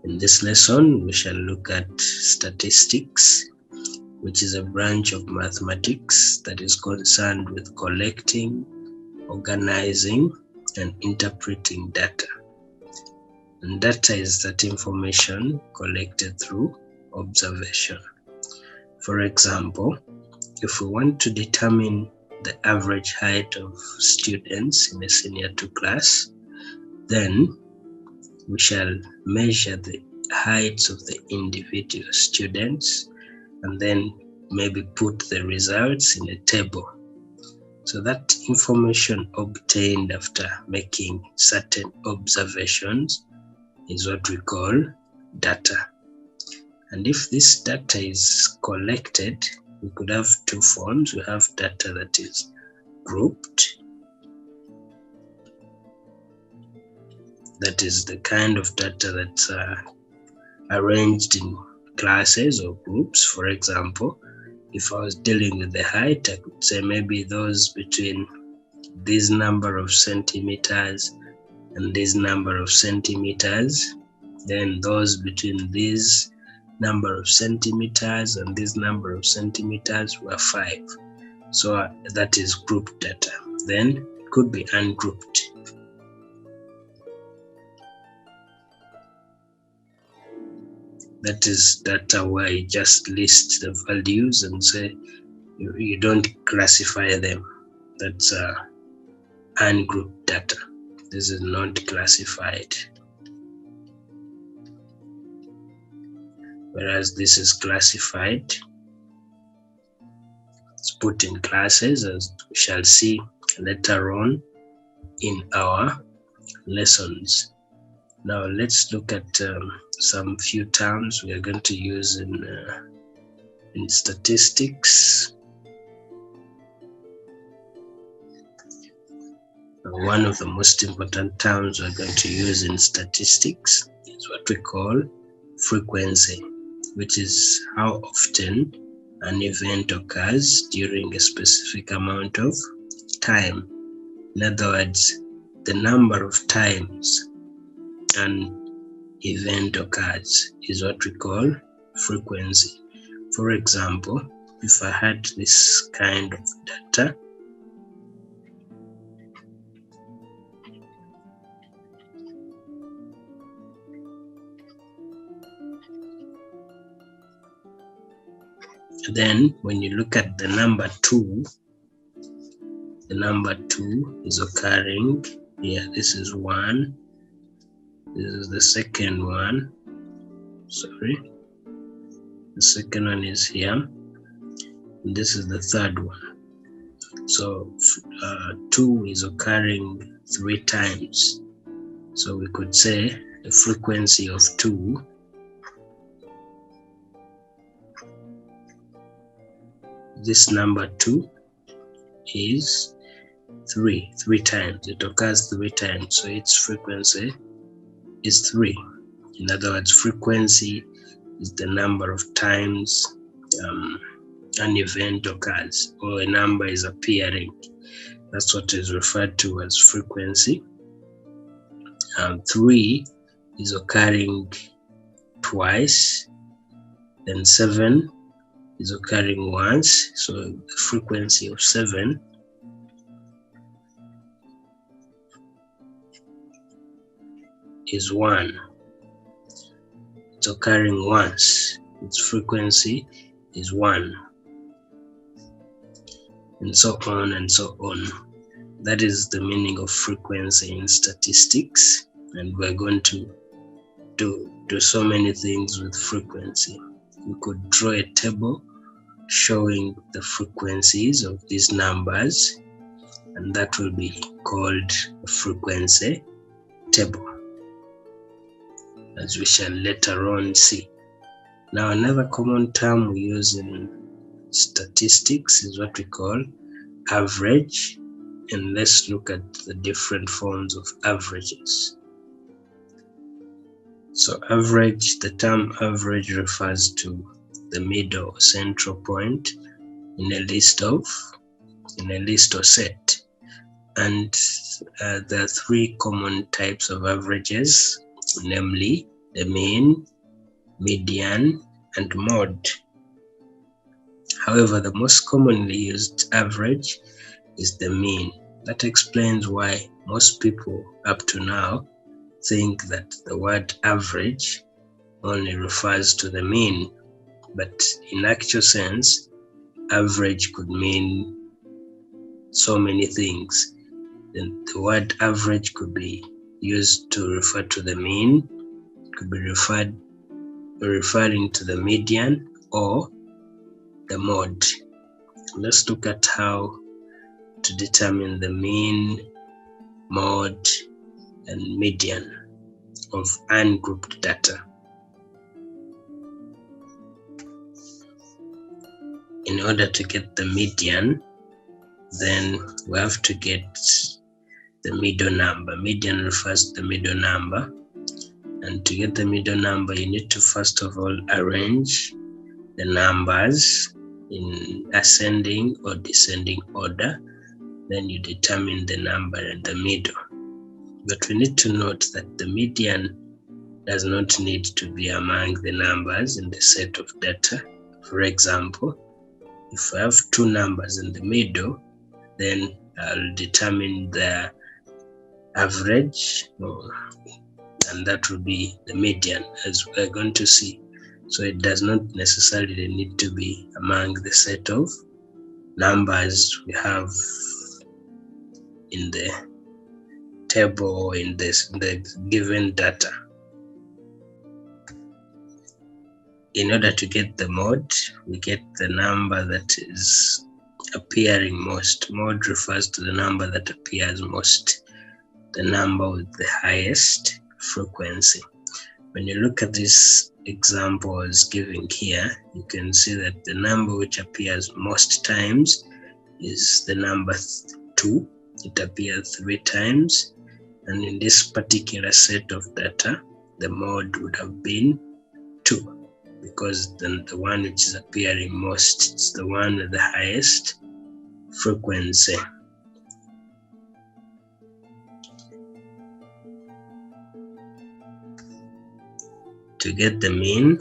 In this lesson, we shall look at statistics, which is a branch of mathematics that is concerned with collecting, organizing, and interpreting data. And data is that information collected through observation. For example, if we want to determine the average height of students in a senior 2 class, then we shall measure the heights of the individual students and then maybe put the results in a table. So that information obtained after making certain observations is what we call data. And if this data is collected, we could have two forms. We have data that is grouped. That is the kind of data that's arranged in classes or groups. For example, if I was dealing with the height, I could say maybe those between this number of centimeters and this number of centimeters, then those between this number of centimeters and this number of centimeters were 5. So that is grouped data. Then it could be ungrouped. That is data where you just list the values and say you don't classify them. That's ungrouped data. This is not classified. Whereas this is classified. It's put in classes, as we shall see later on in our lessons. Now let's look at some few terms we are going to use in statistics. One of the most important terms we're going to use in statistics is what we call frequency, which is how often an event occurs during a specific amount of time. In other words, the number of times an event occurs is what we call frequency. For example, if I had this kind of data, then when you look at the number 2, the number 2 is occurring here. This is 1. This is the second one. Sorry. The second one is here. And this is the third one. So 2 is occurring 3 times. So we could say the frequency of 2 this number 2 is 3 times. It occurs 3 times. So its frequency is 3. In other words, frequency is the number of times an event occurs or a number is appearing. That's what is referred to as frequency. 3 is occurring twice, then 7 is occurring once. So the frequency of 7 is 1. It's occurring once. Its frequency is 1. And so on and so on. That is the meaning of frequency in statistics. And we're going to do so many things with frequency. We could draw a table showing the frequencies of these numbers, and that will be called a frequency table, as we shall later on see. Now, another common term we use in statistics is what we call average, and let's look at the different forms of averages. So average, the term average refers to the middle or central point in a list or set. And there are 3 common types of averages, namely the mean, median, and mode. However, the most commonly used average is the mean. That explains why most people up to now think that the word average only refers to the mean, but in actual sense, average could mean so many things. Then the word average could be used to refer to the mean, could be referring to the median or the mode. Let's look at how to determine the mean, mode, and median of ungrouped data. In order to get the median, then we have to get the middle number. Median refers to the middle number. And to get the middle number, you need to first of all arrange the numbers in ascending or descending order. Then you determine the number in the middle. But we need to note that the median does not need to be among the numbers in the set of data. For example, if I have two numbers in the middle, then I'll determine the average, and that will be the median, as we're going to see. So it does not necessarily need to be among the set of numbers we have in the table or in the given data. In order to get the mode, we get the number that is appearing most. Mode refers to the number that appears most, the number with the highest frequency. When you look at this example as given here, you can see that the number which appears most times is the number 2. It appears 3 times, and in this particular set of data, the mode would have been 2, because then the one which is appearing most is the one with the highest frequency. To get the mean,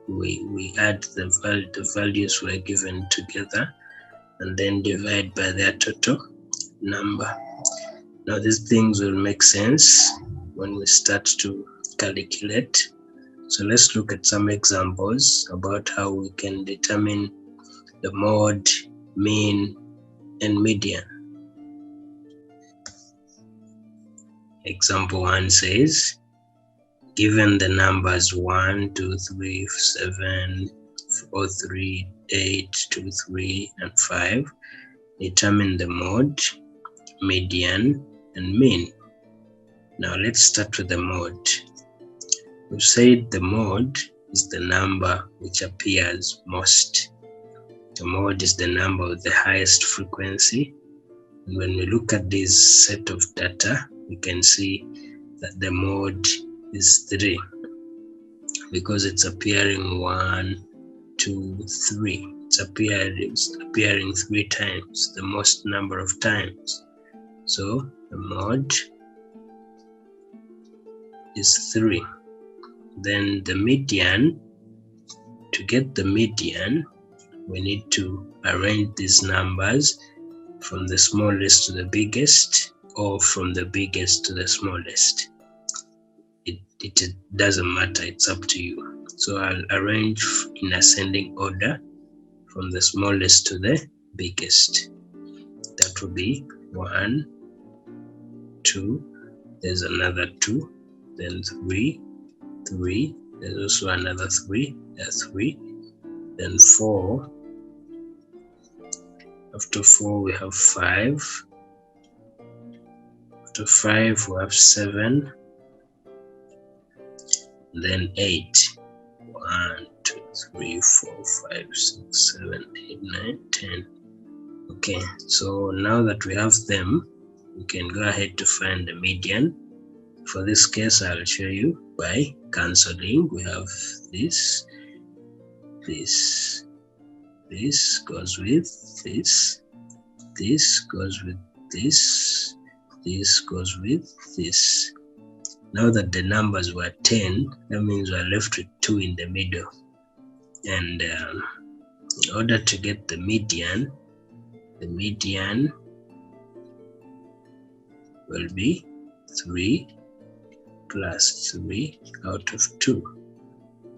we add the values were given together and then divide by their total number. Now these things will make sense when we start to calculate. So let's look at some examples about how we can determine the mode, mean, and median. Example 1 says, given the numbers 1, 2, 3, 7, 4, 3, 8, 2, 3, and 5, determine the mode, median, and mean. Now let's start with the mode. We've said the mode is the number which appears most. The mode is the number with the highest frequency. And when we look at this set of data, we can see that the mode is 3 because it's appearing 1, 2, 3. It's appearing 3 times, the most number of times. So the mode is 3. Then the median, to get the median, we need to arrange these numbers from the smallest to the biggest, or from the biggest to the smallest. It doesn't matter, it's up to you. So I'll arrange in ascending order from the smallest to the biggest. That will be 1, 2, there's another 2, then 3, 3, there's also another 3, there's 3, then 4, after 4 we have 5, after 5 we have 7, then 8, 1, 2, 3, 4, 5, 6, 7, 8, 9, 10. Okay, so now that we have them, we can go ahead to find the median. For this case, I'll show you by cancelling. We have this goes with this goes with this goes with this. Now that the numbers were 10, that means we're left with 2 in the middle. And in order to get the median will be 3 plus 3 out of 2,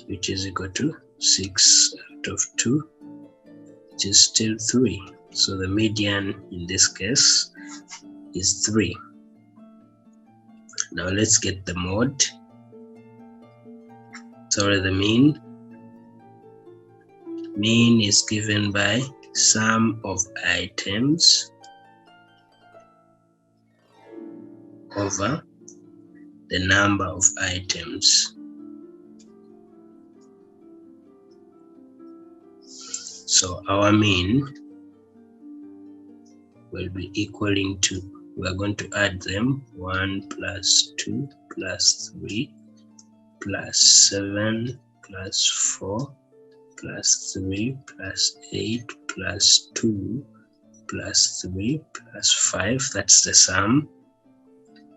which is equal to 6 out of 2, which is still 3. So the median in this case is 3. Now let's get the mode. Sorry, the mean. Mean is given by sum of items over the number of items. So our mean will be equaling to, we are going to add them, 1 plus 2 plus 3 plus 7 plus 4 plus 3 plus 8 plus 2 plus 3 plus 5, that's the sum,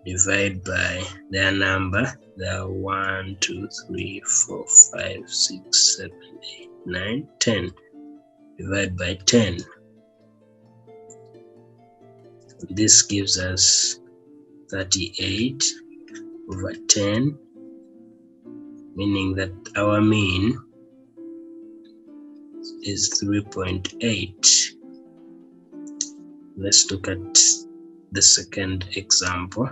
divide by their number, there are 1, 2, 3, 4, 5, 6, 7, 8, 9, 10, divide by 10. This gives us 38 over 10, meaning that our mean is 3.8. Let's look at the second example.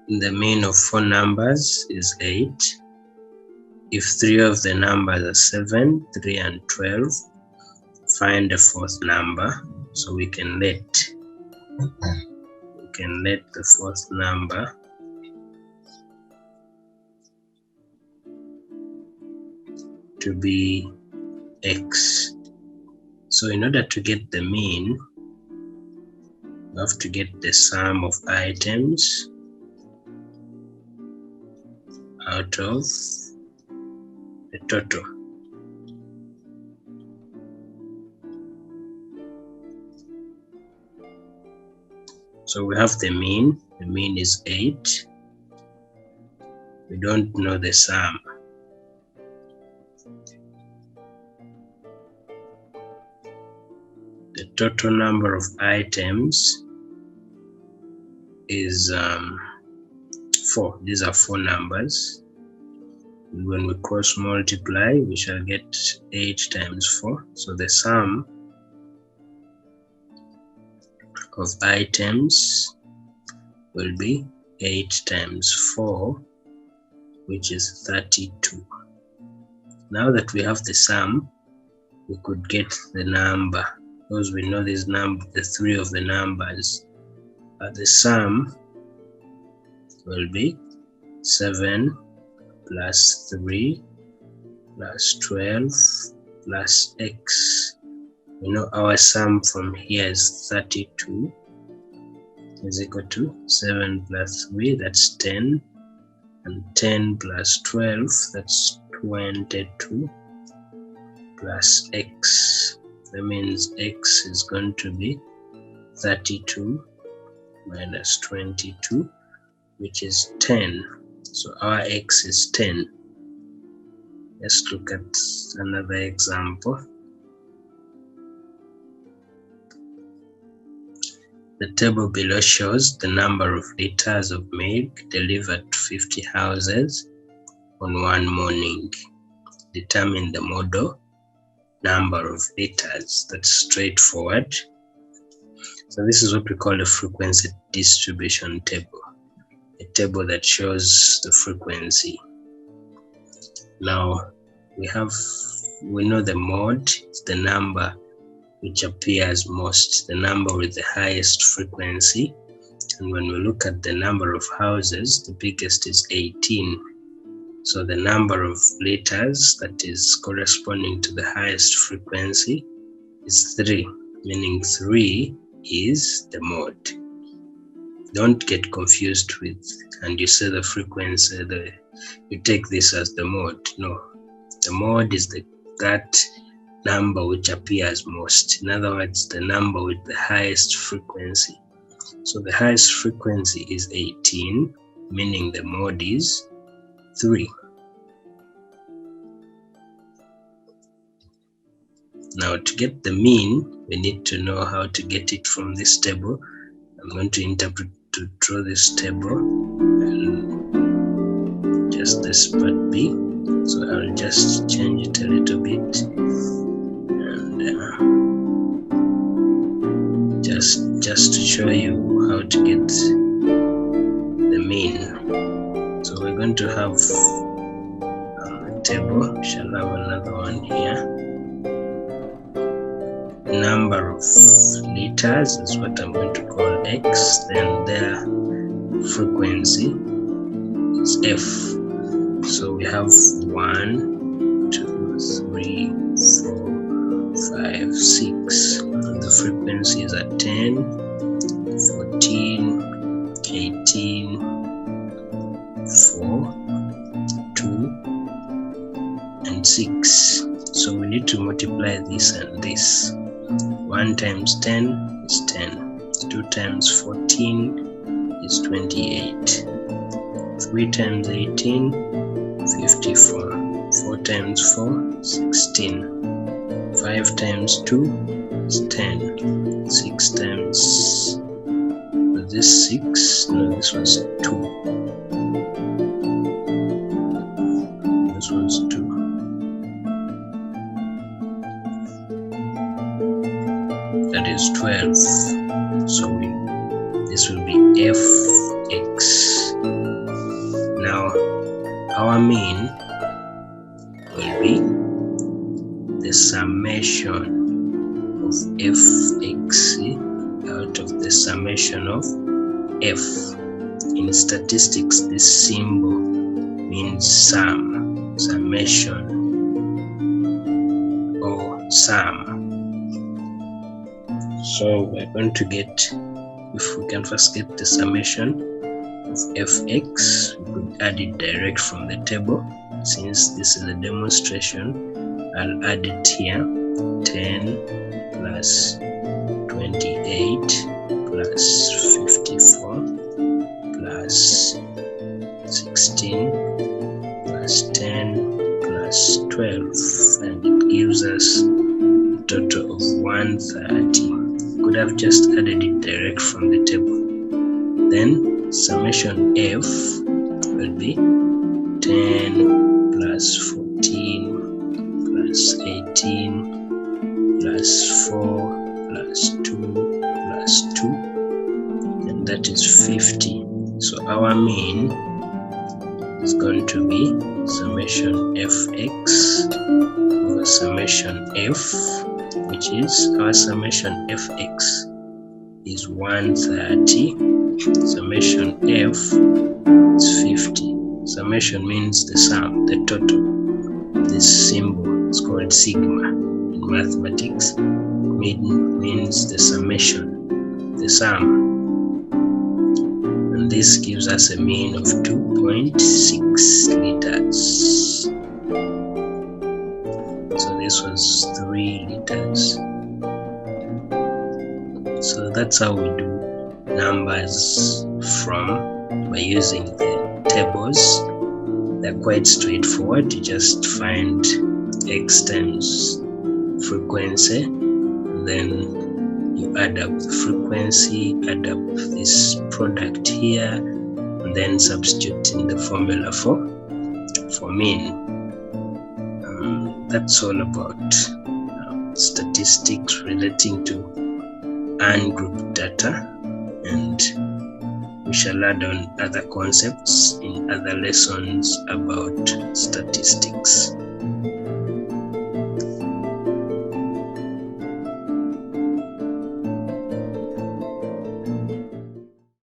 The mean of 4 numbers is 8. If 3 of the numbers are 7, 3 and 12, find the 4th number. So we can let the 4th number to be x. So in order to get the mean, we have to get the sum of items out of the total. So we have the mean is 8. We don't know the sum. The total number of items is 4. These are 4 numbers. When we cross multiply, we shall get 8 times 4. So the sum of items will be 8 times 4, which is 32. Now that we have the sum, we could get the number, because we know this number, the 3 of the numbers. The sum will be 7 plus 3 plus 12 plus x. We know our sum from here is 32 is equal to 7 plus 3, that's 10, and 10 plus 12, that's 22, plus x. That means x is going to be 32 minus 22, which is 10. So our x is 10. Let's look at another example. The table below shows the number of liters of milk delivered to 50 houses on one morning. Determine the model number of liters. That's straightforward. So this is what we call a frequency distribution table, a table that shows the frequency. Now we know the mode is the number which appears most, the number with the highest frequency. And when we look at the number of houses, the biggest is 18. So the number of liters that is corresponding to the highest frequency is 3, meaning 3 is the mode. Don't get confused with, and you say the frequency, you take this as the mode. No, the mode is that number which appears most. In other words, the number with the highest frequency. So the highest frequency is 18, meaning the mode is 3. Now to get the mean, we need to know how to get it from this table. I'm going to draw this table, and just this part B. So I'll just change it a little bit, and just to show you how to get the mean. So we're going to have a table. We shall have another one here. Number of liters is what I'm going to call X, then their frequency is F. So we have 1, 2, 3, 4, 5, 6. The frequency is at 10, 14, 18, 4, 2, and 6. So we need to multiply this and this. 1 times 10 is 10. 2 times 14 is 28. 3 times 18, 54. 4 times 4, 16. 5 times 2 is 10. 6 times, was this 6? No, this was 2. This was 2. That is 12. So this will be fx. Now our mean will be the summation of fx out of the summation of f. In statistics, this symbol means sum, summation, or sum. So we're going to get, if we can first get the summation of fx, we could add it direct from the table. Since this is a demonstration, I'll add it here. 10 plus 28 plus 54 plus 16 plus 10 plus 12, and it gives us a total of 130. Could have just added it direct from the table. Then summation f will be 10 plus 14 plus 18 plus 4 plus 2 plus 2, and that is 50. So our mean is going to be summation fx over summation f, which is our summation fx is 130, summation f is 50. Summation means the sum, the total. This symbol is called sigma in mathematics. Means the summation, the sum. And this gives us a mean of 2.6 liters. So this was 3 liters. So that's how we do numbers by using the tables. They're quite straightforward. You just find x times frequency, then you add up the frequency, add up this product here, and then substitute in the formula for mean. That's all about statistics relating to ungrouped data, and we shall add on other concepts in other lessons about statistics.